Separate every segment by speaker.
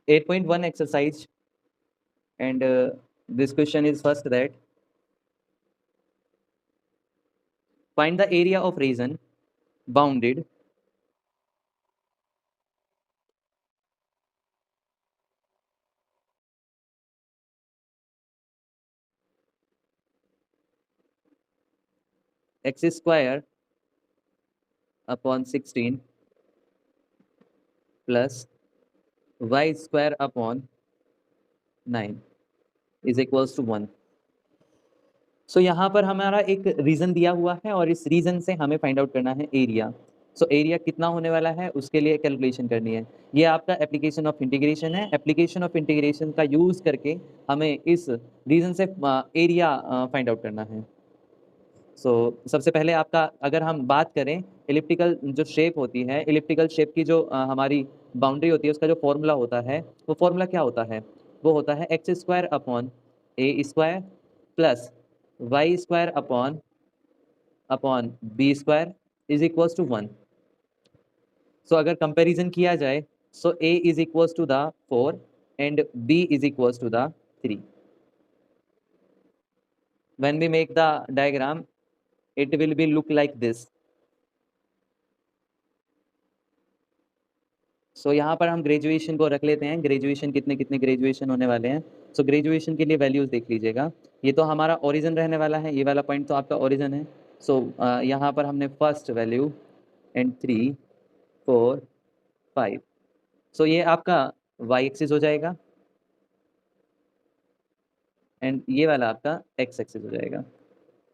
Speaker 1: 8.1 exercise, and this question is first that find the area of region bounded x square upon 16 plus y square upon 9 is equals to 1. सो यहाँ पर हमारा एक reason दिया हुआ है और इस रीजन से हमें फाइंड आउट करना है एरिया. सो एरिया कितना होने वाला है उसके लिए कैलकुलेशन करनी है. ये आपका एप्लीकेशन ऑफ इंटीग्रेशन है. एप्लीकेशन ऑफ इंटीग्रेशन का यूज करके हमें इस रीजन से एरिया फाइंड आउट करना है. सो सबसे पहले आपका अगर हम बात करें इलिप्टिकल जो शेप होती है, इलिप्टिकल शेप की जो हमारी बाउंड्री होती है उसका जो फॉर्मूला होता है वो फॉर्मूला क्या होता है? वो होता है X square upon A square plus Y square upon B square is equals to 1. So अगर कंपैरिजन किया जाए so a is equals to the 4 and b is equals to the 3. when we make the diagram it will be look like this. सो यहाँ पर हम graduation को रख लेते हैं. ग्रेजुएशन कितने कितने ग्रेजुएशन होने वाले हैं. सो ग्रेजुएशन के लिए वैल्यूज देख लीजिएगा. ये तो हमारा ओरिजिन रहने वाला है. ये वाला पॉइंट तो आपका ओरिजिन है. सो यहाँ पर हमने फर्स्ट वैल्यू एंड 3 4 5. सो ये आपका वाई एक्सिस हो जाएगा एंड ये वाला आपका एक्स एक्सिस हो जाएगा.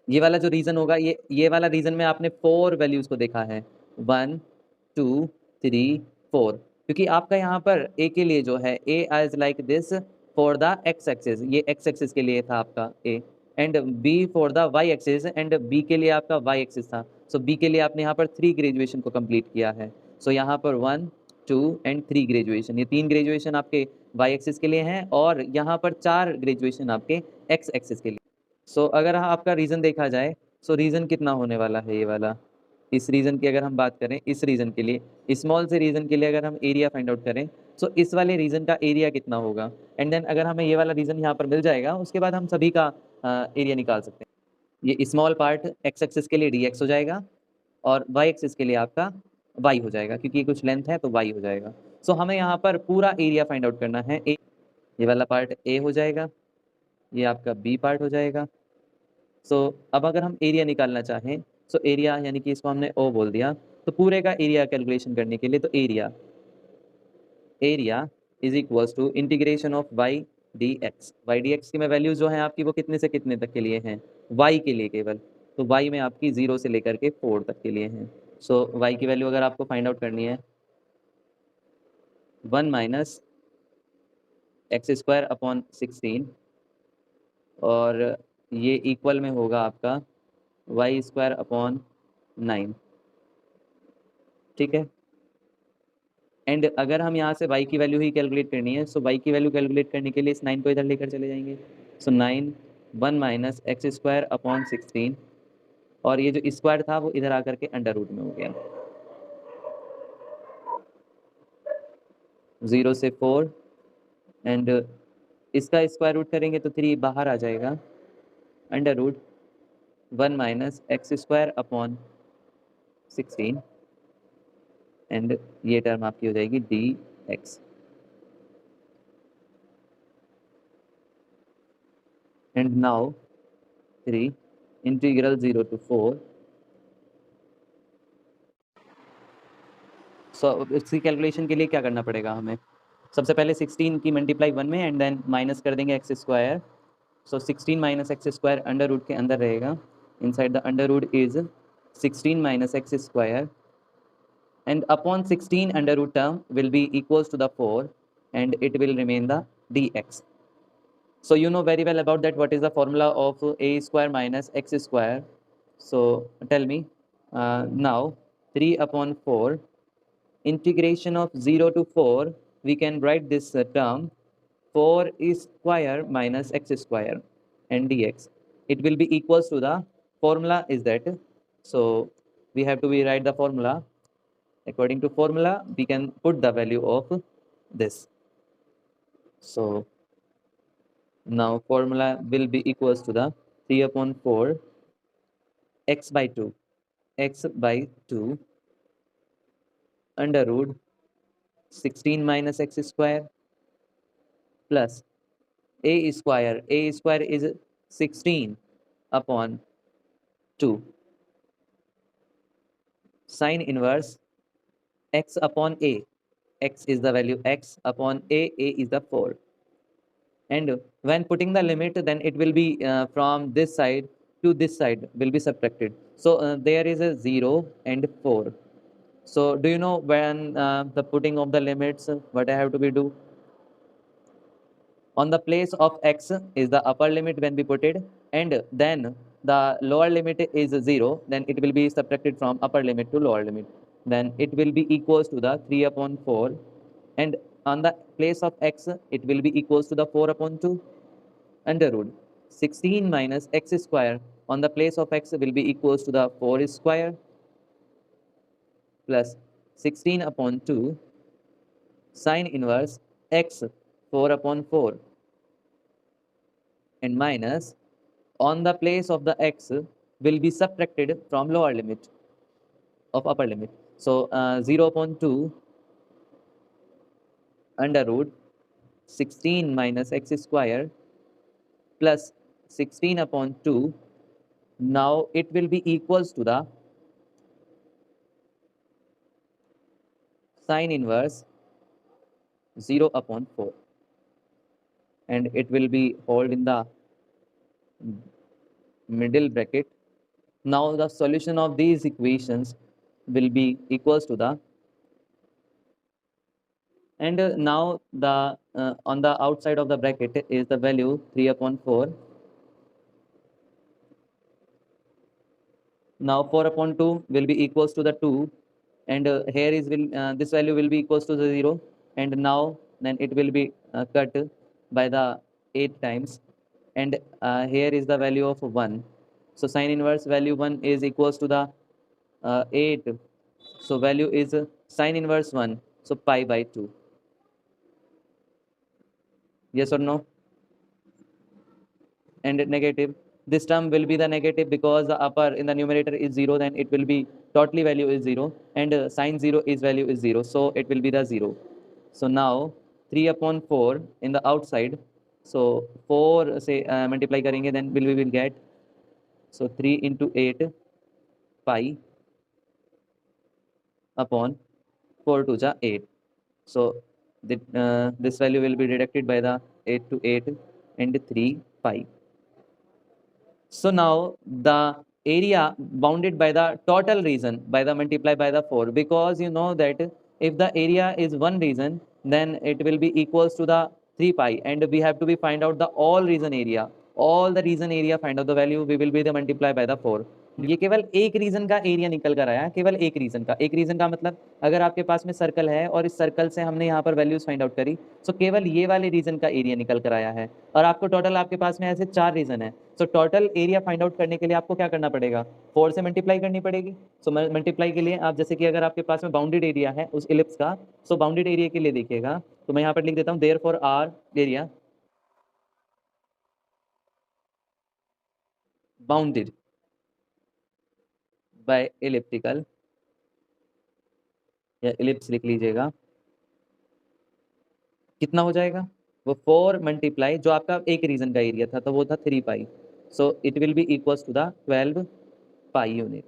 Speaker 1: ये वाला जो रीजन होगा ये वाला रीजन में आपने 4 वैल्यूज को देखा है 1 2 3 4. क्योंकि आपका यहाँ पर ए के लिए जो है A as like this for the X axis. ये एक्स एक्सिस के लिए था आपका A and B for the Y axis and B के लिए आपका वाई एक्सिस था. सो बी के लिए आपने यहाँ पर 3 ग्रेजुएशन को कंप्लीट किया है. सो यहाँ पर 1 2 एंड 3 ग्रेजुएशन. ये 3 ग्रेजुएशन आपके वाई एक्सिस के लिए हैं और यहाँ पर 4 ग्रेजुएशन आपके एक्स एक्सिस के लिए. सो अगर आपका रीजन देखा जाए सो रीजन कितना होने वाला है ये वाला. इस रीजन की अगर हम बात करें इस रीजन के लिए स्मॉल से रीजन के लिए अगर हम एरिया फाइंड आउट करें सो इस वाले रीजन का एरिया कितना होगा. एंड देन अगर हमें ये वाला रीजन यहाँ पर मिल जाएगा उसके बाद हम सभी का एरिया निकाल सकते हैं. ये स्मॉल पार्ट एक्स एक्सिस के लिए डी एक्स हो जाएगा और वाई एक्सिस के लिए आपका वाई हो जाएगा क्योंकि ये कुछ लेंथ है तो वाई हो जाएगा. सो हमें यहाँ पर पूरा एरिया फाइंड आउट करना है. ये वाला पार्ट ए हो जाएगा, ये आपका बी पार्ट हो जाएगा. सो अब अगर हम एरिया निकालना चाहें सो एरिया यानी कि इसको हमने ओ बोल दिया तो पूरे का एरिया कैलकुलेशन करने के लिए तो area is equals to integration of Y D X. Y D X की में वैल्यूज जो है आपकी वो कितने से कितने तक के लिए हैं? वाई के लिए केवल. तो वाई में आपकी 0 से लेकर के 4 तक के लिए हैं. सो वाई की वैल्यू अगर आपको फाइंड आउट करनी है 1 माइनस एक्स स्क्वायर अपॉन 16 और ये इक्वल में होगा आपका वाई स्क्वायर अपॉन 9. ठीक है. एंड अगर हम यहाँ से y की वैल्यू ही कैलकुलेट करनी है सो y की वैल्यू कैलकुलेट करने के लिए इस 9 को इधर लेकर चले जाएंगे. सो 9 1 माइनस एक्स स्क्वायर अपॉन 16 और ये जो स्क्वायर था वो इधर आकर के अंडर रूट में हो गया. 0 से 4 एंड इसका स्क्वायर रूट करेंगे तो 3 बाहर आ जाएगा. Under root 1 minus X square upon 16 and ये टर्म आपकी हो जाएगी D X. And now 3 integral 0 to 4. So इसकी कैलकुलेशन के लिए क्या करना पड़ेगा हमें? सबसे पहले 16 की मल्टीप्लाई 1 में एंड देन माइनस कर देंगे X square. So 16 minus X square under root के अंदर रहेगा. Inside the under root is 16 minus X square and upon 16 under root term will be equals to the 4 and it will remain the dx. So you know very well about that what is the formula of a square minus x square. So tell me now 3 upon 4 integration of 0 to 4 we can write this term 4 square minus x square and dx. It will be equals to the formula is that. So we have to rewrite the formula. According to formula we can put the value of this. So now formula will be equals to the 3/4 x by 2 under root 16 minus x square plus a square is 16 upon 2 sine inverse x upon a. X is the value x upon a is the 4. And when putting the limit, then it will be from this side to this side will be subtracted. So there is a 0 and 4. So do you know when the putting of the limits, what I have to be do? On the place of x is the upper limit when we put it, and then the lower limit is 0, then it will be subtracted from upper limit to lower limit. Then it will be equals to the 3/4, and on the place of x, it will be equals to the 4/2 under root 16 minus x square. On the place of x will be equals to the 4 square plus 16/2 sine inverse x 4/4 and minus on the place of the x will be subtracted from lower limit of upper limit. So 0/2 under root 16 minus x square plus 16/2. Now it will be equals to the sine inverse 0/4, and it will be hold in the middle bracket. Now the solution of these equations will be equals to the, and now the on the outside of the bracket is the value 3/4. Now 4/2 will be equals to the 2, and here is this value will be equals to the 0, and now then it will be cut by the 8 times, and here is the value of 1. So sine inverse value 1 is equals to the 8. So value is sine inverse 1, so pi by 2. Yes or no? And negative, this term will be the negative because the upper in the numerator is 0, then it will be totally value is 0, and sine 0 is value is 0, so it will be the 0. So now 3/4 in the outside, so 4 say multiply karenge, then we will get, so 3 into 8 pi upon 4 to the 8. So this value will be deducted by the 8 to 8 and 3 pi. So now the area bounded by the total region by the multiply by the 4, because you know that if the area is one region, then it will be equals to the 3 pi, and we have to be find out the all region area. All the region area find out the value, we will be the multiply by the 4. ये केवल एक reason का area निकल कर आया, केवल एक reason का मतलब अगर आपके पास में सर्कल है और इस सर्कल से हमने यहाँ पर वैल्यूज फाइंड आउट करी, तो केवल ये वाले रीजन का एरिया निकल कर आया है, और आपको टोटल आपके पास में ऐसे 4 रीजन है। So total area find out करने के लिए आपको क्या करना पड़ेगा, 4 से मल्टीप्लाई करनी पड़ेगी। सो मल्टीप्लाई के लिए आप जैसे कि अगर आपके पास में बाउंडेड एरिया है उस इलिप्स का, सो बाउंडेड एरिया के लिए देखिएगा, तो मैं यहाँ पर लिख देता हूँ therefore are area bounded by elliptical, या इलिप्स लिख लीजिएगा, कितना हो जाएगा, वो 4 मल्टीप्लाई जो आपका एक रीजन का एरिया था तो वो था 3 pi, so it will be equals to the 12 pi unit.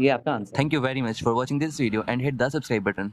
Speaker 1: ये आपका answer.
Speaker 2: Thank you very much for watching this video and hit the subscribe button.